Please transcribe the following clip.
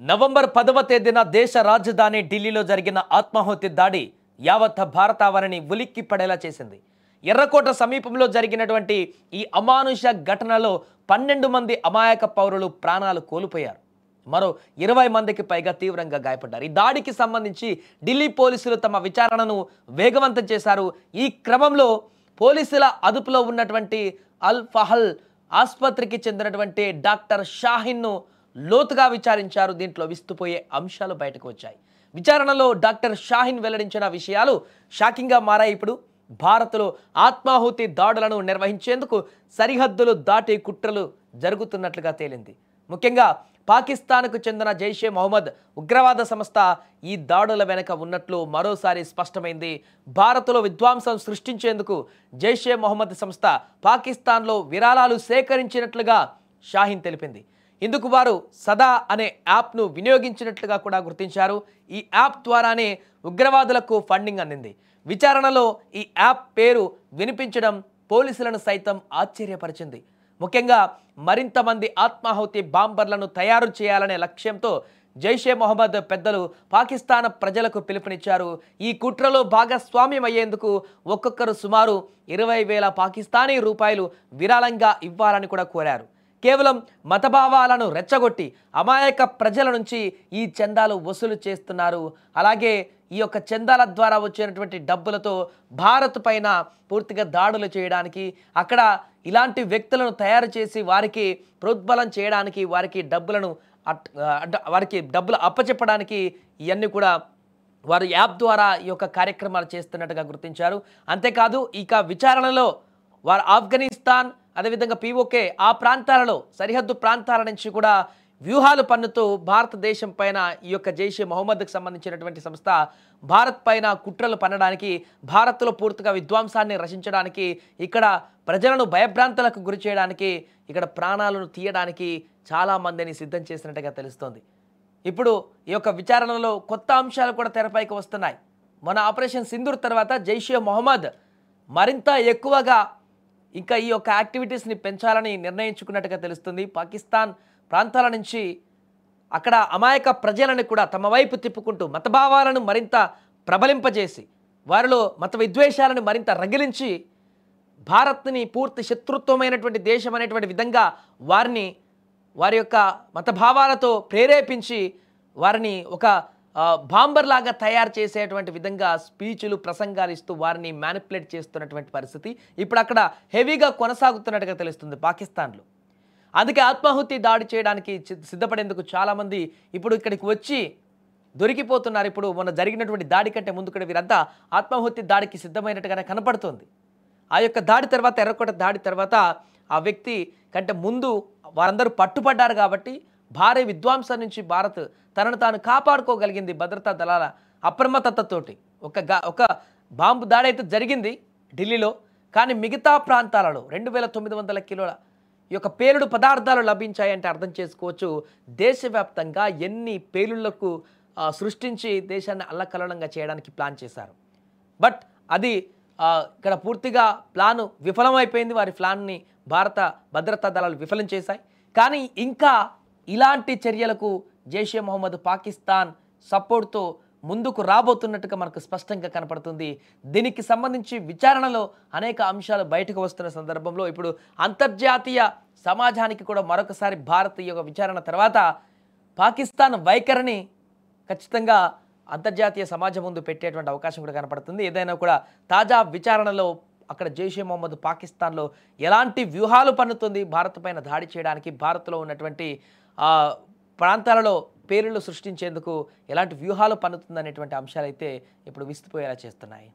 November 10వ తేదీన దేశ రాజధాని ఢిల్లీలో జరిగిన ఆత్మాహుతి దాడి యావత్ భారతావనిని ఉలిక్కి పడేలా చేసింది. ఎర్రకోట సమీపంలో జరిగినటువంటి ఈ అమానుష ఘటనలో 12 మంది అమాయక పౌరులు ప్రాణాలు కోల్పోయారు. మరో 20 మందికి పైగా తీవ్రంగా గాయపడ్డారు. ఈ దాడికి సంబంధించి ఢిల్లీ పోలీసులు తమ విచారణను వేగవంతం చేశారు. ఈ క్రమంలో పోలీసుల అదుపులో ఉన్నటువంటి అల్ ఫహల్ ఆసుపత్రికి చెందినటువంటి డాక్టర్ షాహిన్ను లోతుగా విచారించారు. దీంట్లో విస్తుపోయే అంశాలు బయటకు వచ్చాయి. విచారణలో డాక్టర్ షాహిన్ వెల్లడించిన విషయాలు షాకింగ్గా మారాయి. ఇప్పుడు భారత్లో ఆత్మాహుతి దాడులను నిర్వహించేందుకు సరిహద్దులు దాటి కుట్రలు జరుగుతున్నట్లుగా తేలింది. ముఖ్యంగా పాకిస్తాన్కు చెందిన జైషే మొహమ్మద్ ఉగ్రవాద సంస్థ ఈ దాడుల వెనుక ఉన్నట్లు మరోసారి స్పష్టమైంది. భారత్లో విధ్వంసం సృష్టించేందుకు జైషే మొహమ్మద్ సంస్థ పాకిస్తాన్లో విరాళాలు సేకరించినట్లుగా షాహిన్ తెలిపింది. ఇందుకు వారు సదా అనే యాప్ను వినియోగించినట్లుగా కూడా గుర్తించారు. ఈ యాప్ ద్వారానే ఉగ్రవాదులకు ఫండింగ్ అందింది. విచారణలో ఈ యాప్ పేరు వినిపించడం పోలీసులను సైతం ఆశ్చర్యపరిచింది. ముఖ్యంగా మరింత మంది ఆత్మాహుతి బాంబర్లను తయారు చేయాలనే లక్ష్యంతో జైషే మొహమ్మద్ పెద్దలు పాకిస్తాన్ ప్రజలకు పిలుపునిచ్చారు. ఈ కుట్రలో భాగస్వామ్యం అయ్యేందుకు ఒక్కొక్కరు సుమారు 20,000 పాకిస్తానీ రూపాయలు విరాళంగా ఇవ్వాలని కూడా కోరారు. కేవలం మతభావాలను రెచ్చగొట్టి అమాయక ప్రజల నుంచి ఈ చందాలు వసూలు చేస్తున్నారు. అలాగే ఈ యొక్క చందాల ద్వారా వచ్చినటువంటి డబ్బులతో భారత్ పైన పూర్తిగా దాడులు చేయడానికి, అక్కడ ఇలాంటి వ్యక్తులను తయారు చేసి వారికి ప్రోద్బలం చేయడానికి, వారికి డబ్బులు అప్పచెప్పడానికి ఇవన్నీ కూడా వారు యాప్ ద్వారా ఈ యొక్క కార్యక్రమాలు చేస్తున్నట్టుగా గుర్తించారు. అంతేకాదు ఇక విచారణలో వారు ఆఫ్ఘనిస్తాన్ అదేవిధంగా పీఓకే ఆ ప్రాంతాలలో సరిహద్దు ప్రాంతాల నుంచి కూడా వ్యూహాలు పన్నుతూ భారతదేశం పైన ఈ యొక్క జైషే మొహమ్మద్కి సంబంధించినటువంటి సంస్థ భారత్ పైన కుట్రలు పన్నడానికి, భారత్లో పూర్తిగా విధ్వంసాన్ని రచించడానికి, ఇక్కడ ప్రజలను భయభ్రాంతులకు గురి చేయడానికి, ఇక్కడ ప్రాణాలను తీయడానికి చాలామందిని సిద్ధం చేసినట్టుగా తెలుస్తోంది. ఇప్పుడు ఈ యొక్క విచారణలో కొత్త అంశాలు కూడా తెరపైకి వస్తున్నాయి. మన ఆపరేషన్ సింధూర్ తర్వాత జైషే మొహమ్మద్ మరింత ఎక్కువగా ఇంకా ఈ యొక్క యాక్టివిటీస్ని పెంచాలని నిర్ణయించుకున్నట్టుగా తెలుస్తుంది. పాకిస్తాన్ ప్రాంతాల నుంచి అక్కడ అమాయక ప్రజలను కూడా తమ వైపు తిప్పుకుంటూ మతభావాలను మరింత ప్రబలింపజేసి వారిలో మత విద్వేషాలను మరింత రగిలించి భారత్ని పూర్తి శత్రుత్వమైనటువంటి దేశం అనేటువంటి విధంగా వారి యొక్క మతభావాలతో ప్రేరేపించి వారిని ఒక బాంబర్ లాగా తయారు చేసేటువంటి విధంగా స్పీచ్లు ప్రసంగాలు ఇస్తూ వారిని మ్యానిపులేట్ చేస్తున్నటువంటి పరిస్థితి ఇప్పుడు అక్కడ హెవీగా కొనసాగుతున్నట్టుగా తెలుస్తుంది పాకిస్తాన్లో. అందుకే ఆత్మాహుతి దాడి చేయడానికి సిద్ధపడేందుకు చాలామంది ఇప్పుడు ఇక్కడికి వచ్చి దొరికిపోతున్నారు. ఇప్పుడు మొన్న జరిగినటువంటి దాడి కంటే ముందు కూడా వీరంతా ఆత్మాహుతి దాడికి సిద్ధమైనట్టుగానే కనపడుతుంది. ఆ యొక్క దాడి తర్వాత, ఎర్రకోట దాడి తర్వాత ఆ వ్యక్తి కంటే ముందు వారందరూ పట్టుపడ్డారు కాబట్టి భారీ విధ్వంసం నుంచి భారత్ తనను తాను కాపాడుకోగలిగింది భద్రతా దళాల అప్రమత్తతతోటి. ఒక బాంబు దాడి అయితే జరిగింది ఢిల్లీలో, కానీ మిగతా ప్రాంతాలలో 2,900 కిలోల ఈ యొక్క పేలుడు పదార్థాలు లభించాయంటే అర్థం చేసుకోవచ్చు దేశవ్యాప్తంగా ఎన్ని పేలుళ్లకు సృష్టించి దేశాన్ని అల్లకల్లోలంగా చేయడానికి ప్లాన్ చేశారు. బట్ అది ఇక్కడ పూర్తిగా ప్లాను విఫలమైపోయింది. వారి ప్లాన్ని భారత భద్రతా దళాలు విఫలం చేశాయి. కానీ ఇంకా ఇలాంటి చర్యలకు జైషే మొహమ్మద్ పాకిస్తాన్ సపోర్ట్తో ముందుకు రాబోతున్నట్టుగా మనకు స్పష్టంగా కనపడుతుంది. దీనికి సంబంధించి విచారణలో అనేక అంశాలు బయటకు వస్తున్న సందర్భంలో ఇప్పుడు అంతర్జాతీయ సమాజానికి కూడా మరొకసారి భారత్ యొక్క విచారణ తర్వాత పాకిస్తాన్ వైఖరిని ఖచ్చితంగా అంతర్జాతీయ సమాజం ముందు పెట్టేటువంటి అవకాశం కూడా కనపడుతుంది. ఏదైనా కూడా తాజా విచారణలో అక్కడ జైషే మొహమ్మద్ పాకిస్తాన్లో ఎలాంటి వ్యూహాలు పన్నుతుంది భారత్ పైన దాడి చేయడానికి, భారత్లో ఉన్నటువంటి ప్రాంతాలలో పేలుళ్లు సృష్టించేందుకు ఎలాంటి వ్యూహాలు పన్నుతుంది అనేటువంటి అంశాలు అయితే ఇప్పుడు విస్తుపోయేలా చేస్తున్నాయి.